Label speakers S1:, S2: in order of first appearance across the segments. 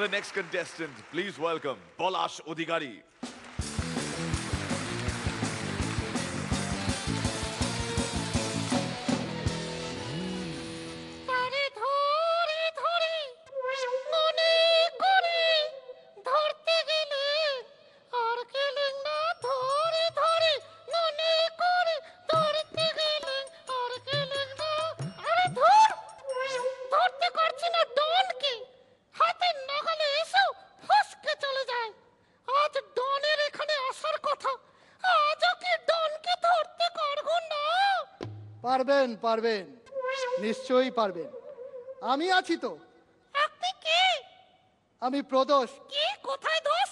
S1: the next contestant. Please welcome Polash Odhikari.
S2: পারবেন পারবেন, নিশ্চয়ই পারবেন। আমি আছি তো।
S3: আপনি কে?
S2: আমি প্রদোষ।
S3: কি? কোথায় দোষ?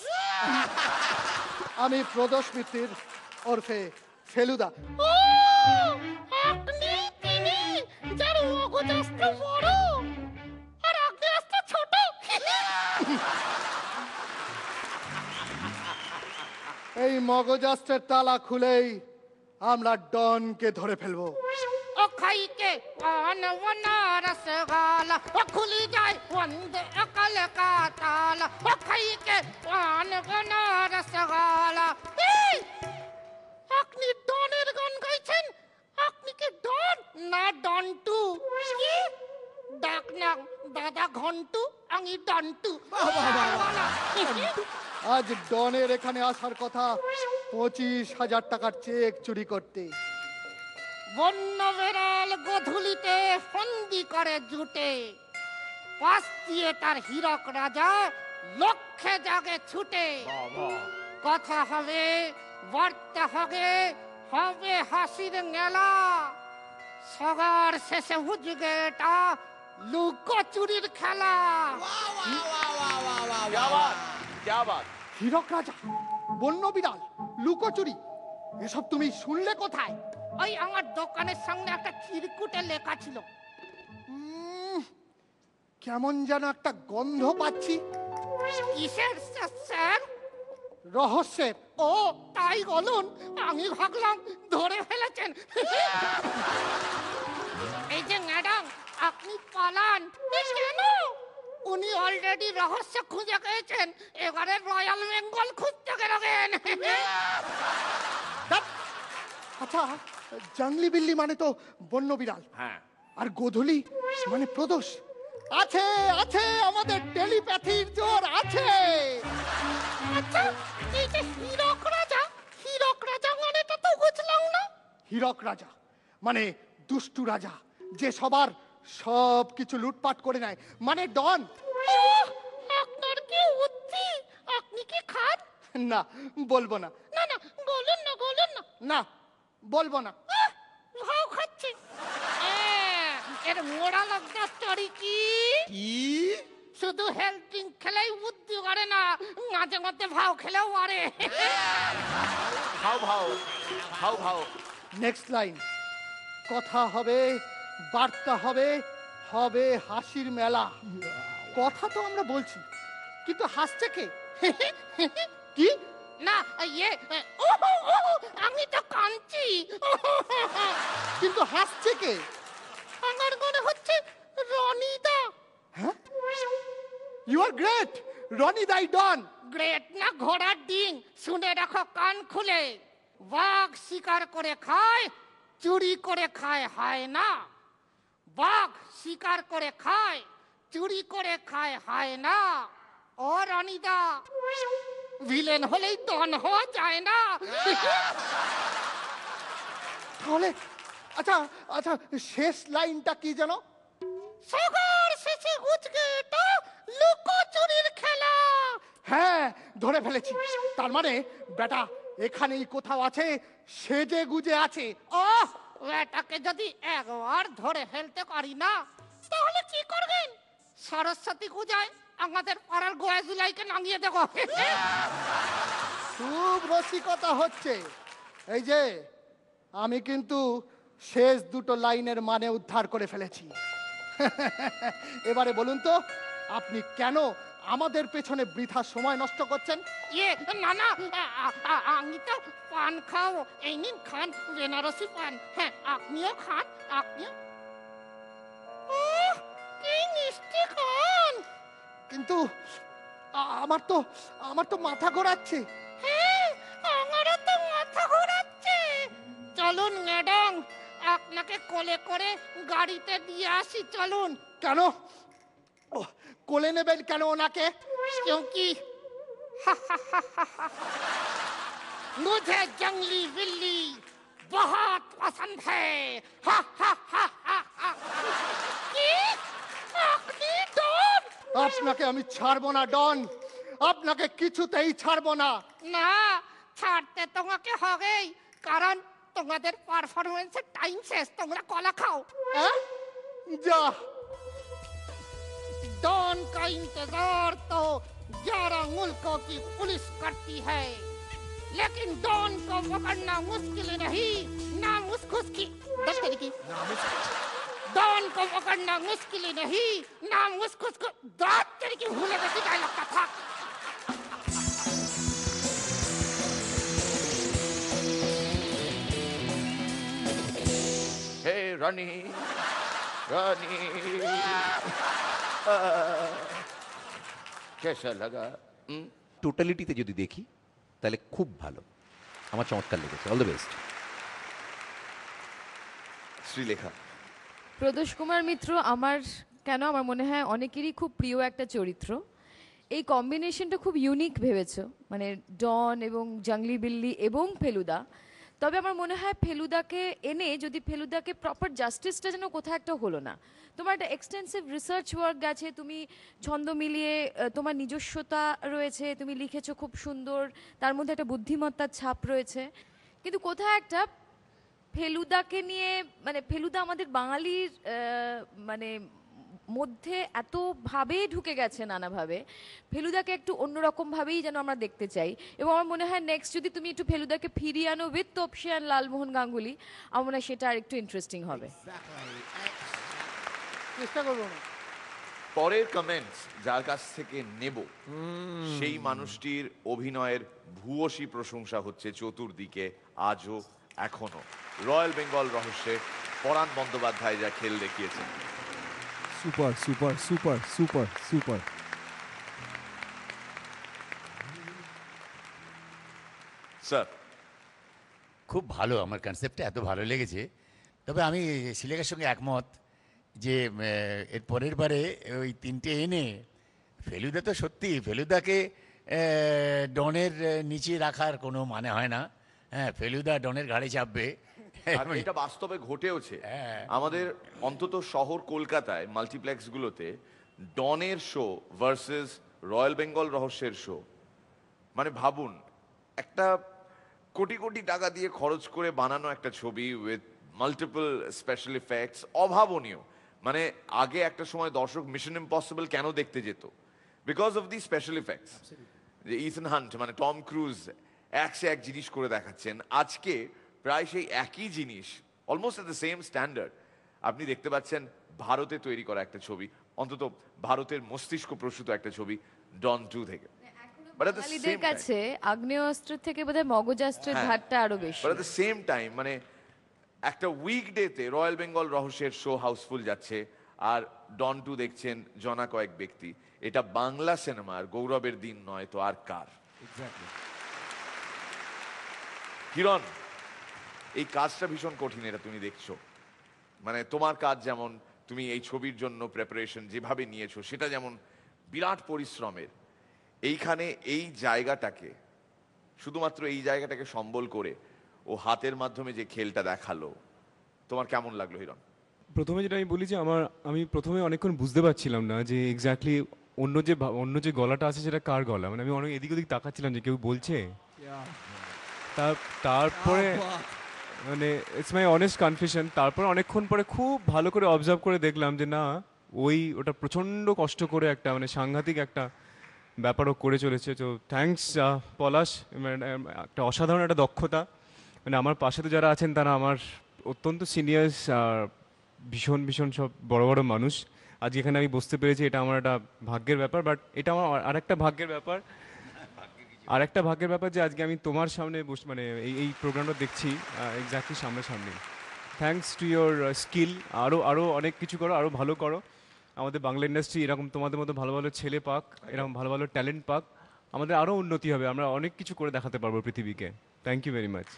S2: আমি প্রদোষ মিত্তির ওরফে ফেলুদা।
S3: ও, আপনি তিনি যার মগজস্ত বড় আর আগ্নেয়াস্ত ছোট।
S2: এই মগজাস্ত্রের তালা খুলেই আমরা ডনকে ধরে ফেলবো।
S3: ও খাইকে পান ওনা রসগোল্লা, ও খুলি যায় বন্ধ অকল কা তালা, ও খাইকে পান ওনা রসগোল্লা। এই, আপনি ডনের গান গাইছেন? আপনি কি ডন না ডন্টু? কি ডাক না দাদা ঘন্টু, আমি ডন্টু।
S2: আজ ডনের এখানে আসার কথা 25,000 টাকার চেক চুরি করতে।
S3: বন্য বেড়াল গোধূলিতে ফন্দি করে জুটে, পাশ দিয়ে তার হীরক রাজা লক্ষ্যে জাগে ছুটে। কথা হবে, বার্তা হবে, হবে হাসির মেলা। সবার শেষে বুঝবে এটা লুকোচুরির খেলা।
S1: क्या बात, क्या बात।
S2: হীরক রাজা, বন্য বিড়াল, লুকোচুরি, এসব তুমি শুনলে কোথায়?
S3: ওই আমার দোকানের সামনে একটা চিরকুটে লেখা ছিল।
S2: কেমন যেন একটা গন্ধ পাচ্ছি।
S3: কিসের স্যার?
S2: রহস্যের।
S3: ও তাই বলুন, আমি ভাবলাম ধরে ফেলেছেন। এই যে ম্যাডাম, আপনি পালান কেন? উনি অলরেডি রহস্য খুঁজে পেয়েছেন, এবারে রয়্যাল বেঙ্গল খুঁজতে গেলেন।
S2: আচ্ছা, জঙ্গলি বিল্লি মানে তো বন্য বিড়াল,
S1: হ্যাঁ,
S2: আর গোধূলি মানে প্রদোষ। আছে আছে, আমাদের টেলিপ্যাথির জোর আছে।
S3: আচ্ছা, এই যে হীরক রাজা, হীরক রাজা মানেটা তো বুঝলাম না।
S2: হীরক রাজা মানে দুষ্টু রাজা, যে সবার সব কিছু লুটপাট করে নেয়, মানে ডন।
S3: আপনার কি বুদ্ধি? আপনি কি খান?
S2: না, বলবো না।
S3: না না, বলুন না, বলুন না।
S2: না, বলবো না।
S3: ভাও খাচ্ছে। এর মোড়া লগ্নের তরি কি? শুধু হেলথ ড্রিঙ্ক খেলেই বুদ্ধি করে না, মাঝে মধ্যে ভাও খেলেও পারে।
S1: ভাও ভাও, ভাও ভাও।
S2: নেক্সট লাইন, কথা হবে, বার্তা হবে, হবে হাসির মেলা। কথা তো আমরা বলছি, কিন্তু হাসছে কে? কি?
S3: না, ইয়ে, আমি তো কাঁদছি।
S2: কিন্তু হাসছে কে?
S3: আমার মনে হচ্ছে রনিদা।
S2: হ্যাঁ, ইউ আর গ্রেট, রনি দাই ডন।
S3: গ্রেট না ঘোড়ার ডিম, শুনে রাখো কান খুলে। বাঘ শিকার করে খায়, চুরি করে খায় হায় না। বাঘ শিকার করে খায়, চুরি করে খায় হায় না। ও রনিদা, ভিলেন হলেই ডন হওয়া যায় না।
S2: তাহলে আচ্ছা আচ্ছা, শেষ লাইনটা কি যেন?
S3: সবার শেষে উঠবে এটা লুকোচুরির খেলা।
S2: হ্যাঁ, ধরে ফেলেছি। তার মানে বেটা এখানেই কোথাও আছে, সেজে গুজে আছে।
S3: ওহ, এটাকে যদি একবার ধরে ফেলতে পারি না, তাহলে কি করবেন? সরস্বতী পূজায় আমাদের পাড়ার গোয়া জুলাইকে নামিয়ে দেবো।
S2: খুব রসিকতা হচ্ছে। এই যে, আমি কিন্তু শেষ দুটো লাইনের মানে উদ্ধার করে ফেলেছি। এবারে বলুন তো, আপনি কেন আমাদের পেছনে বৃথা সময় নষ্ট করছেন?
S3: ইয়ে, না না, আমি তো পান খাও। এই নিন খান, বেনারসি পান। হ্যাঁ, আপনিও খান, আপনিও। কি মিষ্টি খান।
S2: কিন্তু আমার তো মাথা ঘোরাচ্ছে।
S3: হ্যাঁ, আমারও তো মাথা ঘোরাচ্ছে। চলুন ম্যাডাম, আপনাকে কোলে করে গাড়িতে দিয়ে আসি, চলুন।
S2: কেন? কোলে নেবেন কেন ওনাকে?
S3: क्योंकि मुझे जंगली बिल्ली बहुत पसंद है। हा हा हा हा हा। কি? আপনি ডন?
S2: আপনাকে আমি ছাড়বো না ডন, আপনাকে কিছুতেই ছাড়বো না।
S3: না, ছাড়তে তোমাকে হবেই, কারণ তোমাদের পারফরমেন্সের টাইম শেষ, তোমরা কলা খাও।
S2: হ্যাঁ? যা।
S3: डॉन का इंतजार तो 11 मुल्कों की पुलिस करती है, लेकिन डॉन को पकड़ना मुश्किल नहीं। नाम उसकी दस तरीके डॉन को पकड़ना मुश्किल नहीं, नाम उसको 10 तरीके भूले का सिखाया लगता था।
S1: Hey, Rani. Rani. कैसा लगा?
S4: টোটালিটিতে যদি দেখি তাহলে খুব ভালো, আমার চমৎকার লেগেছে। All the best.
S1: Sreelekha.
S5: Pradosh Kumar Mitra আমার মনে হয় অনেকেরই খুব প্রিয় একটা চরিত্র। এই কম্বিনেশনটা খুব ইউনিক ভেবেছো, মানে ডন এবং জঙ্গলি বিল্লি এবং ফেলুদা। তবে আমার মনে হয় ফেলুদাকে এনে যদি ফেলুদাকে প্রপার জাস্টিসটা যেন কোথাও একটা হলো না। তোমার একটা এক্সটেন্সিভ রিসার্চ ওয়ার্ক গেছে, তুমি ছন্দ মিলিয়ে তোমার নিজস্বতা রয়েছে, তুমি লিখেছো খুব সুন্দর, তার মধ্যে একটা বুদ্ধিমত্তার ছাপ রয়েছে, কিন্তু কোথাও একটা ফেলুদাকে নিয়ে, মানে ফেলুদা আমাদের বাঙালির মানে মধ্যে এতভাবে ঢুকে গেছে নানাভাবে, ফেলুদাকে একটু অন্যরকমভাবেই যেন আমরা দেখতে চাই। এবং আমার মনে হয় নেক্সট যদি তুমি একটু ফেলুদাকে ফিরিয়ে আনো উইথ তপসী অ্যান্ড লালমোহন গাঙ্গুলি, আমার মনে হয় সেটা আর একটু ইন্টারেস্টিং হবে।
S2: চেষ্টা করবো না।
S1: পরের কমেন্টস যার কাছ থেকে নেব সেই মানুষটির অভিনয়ের ভূয়সী প্রশংসা হচ্ছে চতুর্দিকে আজও এখনো। রয়্যাল বেঙ্গল রহস্যে পরাণ বন্দ্যোপাধ্যায় যা খেল দেখিয়েছেন।
S6: Super super super super super.
S1: Sir.
S7: খুব ভালো, আমার কনসেপ্টটা এত ভালো লেগেছে। তবে আমি শ্রীলেখার সঙ্গে একমত যে এর পরের বারে ওই তিনটে এনে ফেলুদা, তো সত্যি ফেলুদাকে ডনের নিচে রাখার কোনো মানে হয় না। হ্যাঁ, ফেলুদা ডনের ঘাড়ে চাপবে।
S1: আর এটা বাস্তবে ঘটেওছে।
S7: হ্যাঁ।
S1: আমাদের অন্তত শহর কলকাতায় মাল্টিপ্লেক্সগুলোতে ডনের শো ভার্সেস রয়্যাল বেঙ্গল রহস্যের শো, মানে ভাবুন, একটা কোটি কোটি টাকা দিয়ে খরচ করে বানানো একটা ছবি উইথ মাল্টিপল স্পেশাল ইফেক্টস, অভাবনীয়। মানে আগে একটা সময় দর্শক মিশন ইম্পসিবল কেন দেখতে যেত? Because of the special effects. যে ইথন হান্ট মানে টম ক্রুজ এক জিনিস করে দেখাচ্ছেন, আজকে প্রায় সেই একই জিনিস almost at the same standard আপনি দেখতে পাচ্ছেন ভারতে তৈরি করা একটা ছবি, অন্তত ভারতের মস্তিষ্ক প্রসূত একটা ছবি ডন 2 থেকে।
S5: বাঙালিদের কাছে আগ্নেয়াস্ত্রের থেকে বোধহয় মগজাস্ত্রের ধারটা আরো বেশি।
S1: But at the same time মানে একটা উইকডেতে রয়্যাল বেঙ্গল রহস্যের শো হাউসফুল যাচ্ছে, আর ডন 2 দেখছেন জনা কয়েক ব্যক্তি। এটা বাংলা সিনেমার গৌরবের দিন নয় তো আর কার? কিরণ, এই কাজটা ভীষণ কঠিন, এটা তুমি দেখছো। মানে তোমার কাজ যেমন, তুমি এই ছবির জন্য প্রিপারেশন যেভাবে নিয়েছো সেটা যেমন বিরাট পরিশ্রমের, এইখানে এই জায়গাটাকে, শুধুমাত্র এই জায়গাটাকে সম্বল করে ও হাতের মাধ্যমে যে খেলটা দেখালো, তোমার কেমন লাগলো হিরণ?
S6: প্রথমে যেটা আমি বলি যে আমি প্রথমে অনেকক্ষণ বুঝতে পারছিলাম না যে এক্স্যাক্টলি অন্য যে গলাটা আছে সেটা কার গলা। মানে আমি অনেক এদিক ওদিক তাকাচ্ছিলাম যে কেউ বলছে। তারপরে মানে ইটস মাই অনেস্ট কনফেশন, তারপরে অনেকক্ষণ পরে খুব ভালো করে অবজার্ভ করে দেখলাম যে না, ওটা প্রচণ্ড কষ্ট করে একটা মানে সাংঘাতিক একটা ব্যাপারও করে চলেছে। তো থ্যাঙ্কস পলাশ, একটা অসাধারণ একটা দক্ষতা। মানে আমার পাশে তো যারা আছেন তারা আমার অত্যন্ত সিনিয়র্স, ভীষণ ভীষণ সব বড় বড় মানুষ। আজকে এখানে আমি বসতে পেরেছি, এটা আমার একটা ভাগ্যের ব্যাপার। বাট এটা আমার আরেকটা ভাগ্যের ব্যাপার যে আজকে আমি তোমার সামনে মানে এই প্রোগ্রামটা দেখছি এক্স্যাক্টলি সামনাসামনি। Thanks to your skill. আরও অনেক কিছু করো, আরও ভালো করো। আমাদের বাংলা ইন্ডাস্ট্রি এরকম তোমাদের মতো ভালো ভালো ছেলে পাক, এরকম ভালো ভালো ট্যালেন্ট পাক, আমাদের আরও উন্নতি হবে, আমরা অনেক কিছু করে দেখাতে পারবো পৃথিবীকে। Thank you very much.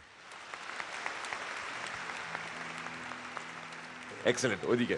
S1: Excellent, ওইদিকে